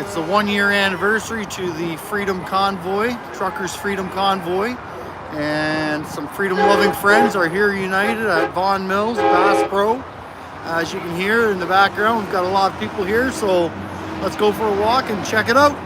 It's the 1 year anniversary to the Freedom Convoy, Truckers Freedom Convoy, and some freedom-loving friends are here united at Vaughan Mills, Bass Pro. As you can hear in the background, we've got a lot of people here, so let's go for a walk and check it out.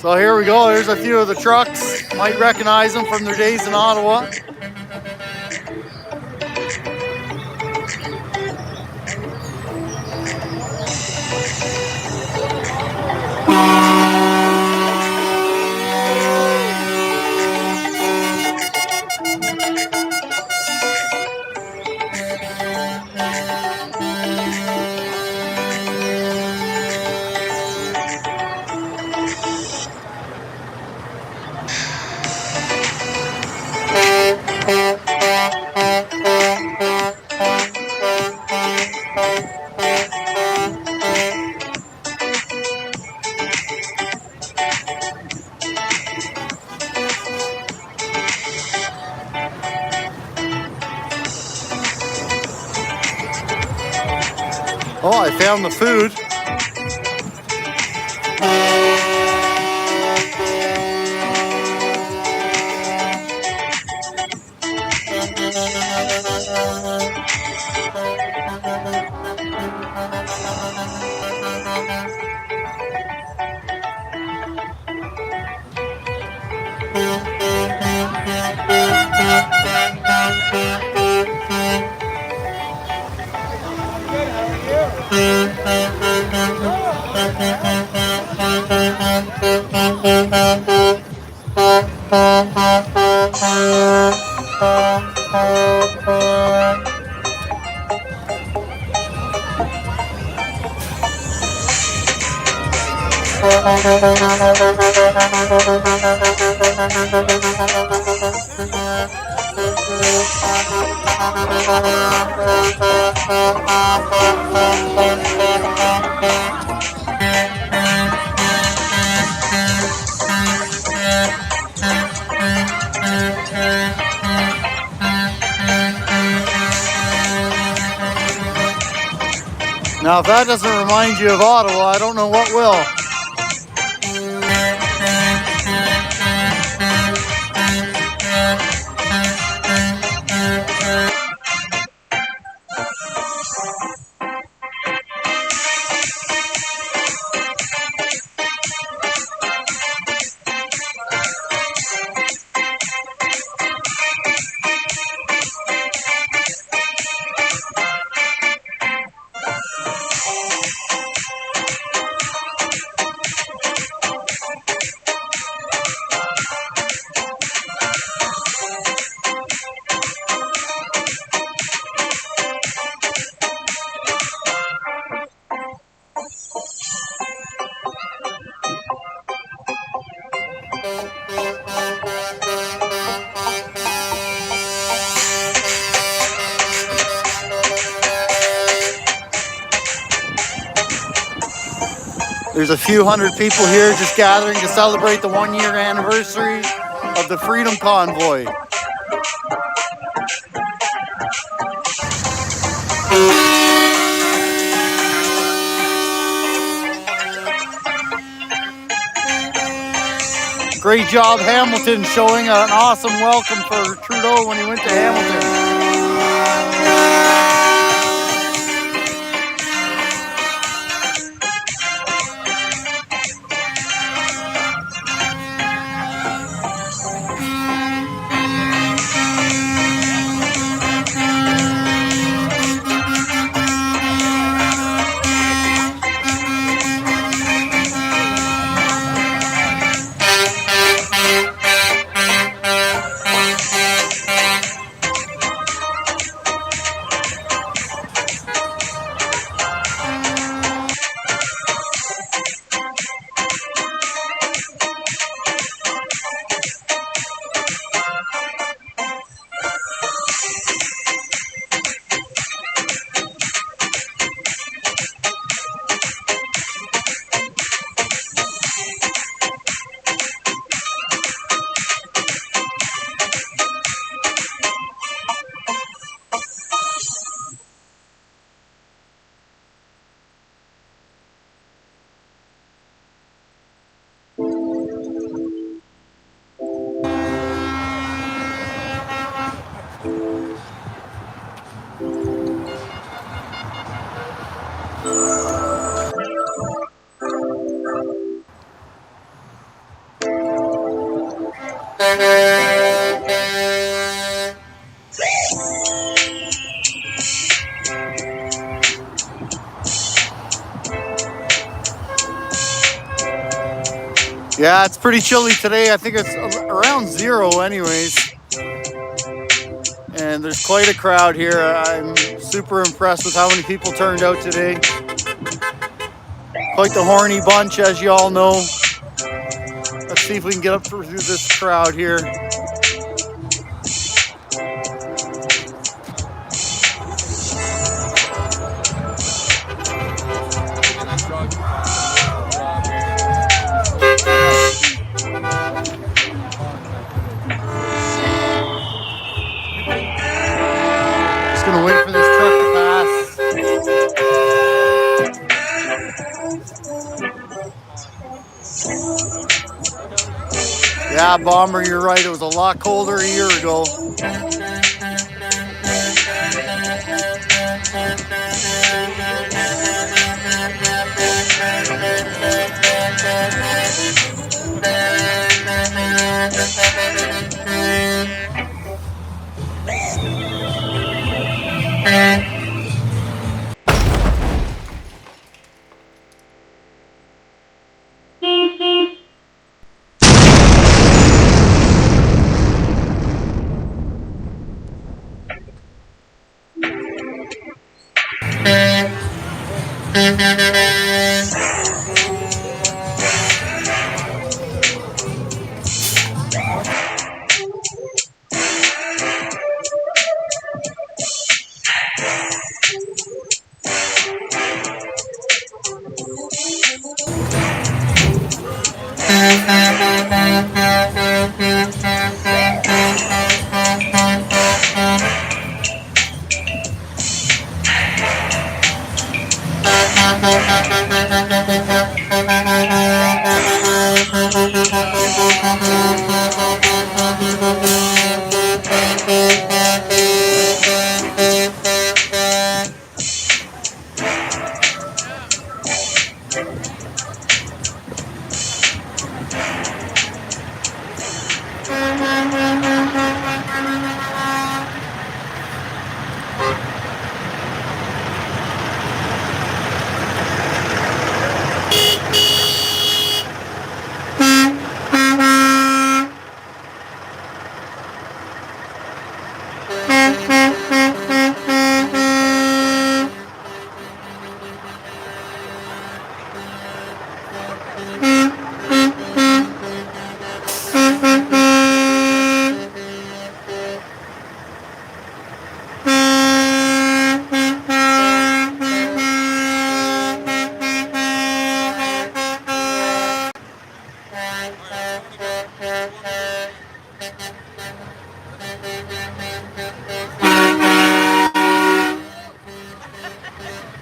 So here we go. There's a few of the trucks. Might recognize them from their days in Ottawa. Oh, I found the food. Now, if that doesn't remind you of Ottawa, I don't know what will. There's a few hundred people here just gathering to celebrate the 1-year anniversary of the Freedom Convoy. Great job, Hamilton, showing an awesome welcome for Trudeau when he went to Hamilton. Yeah, it's pretty chilly today. I think it's around 0 anyways. And there's quite a crowd here. I'm super impressed with how many people turned out today. Quite the horny bunch, as you all know. Let's see if we can get up through this crowd here. Just gonna wait for this truck to pass. Yeah, Bomber, you're right. It was a lot colder a year ago.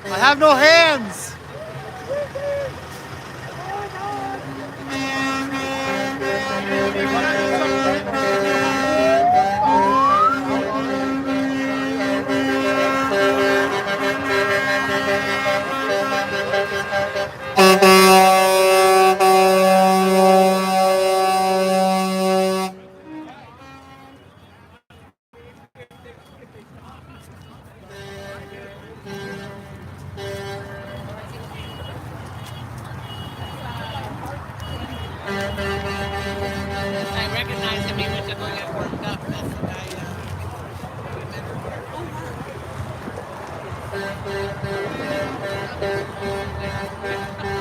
I have no hands. I recognize him. He went to go get worked up. That's the guy. Remember.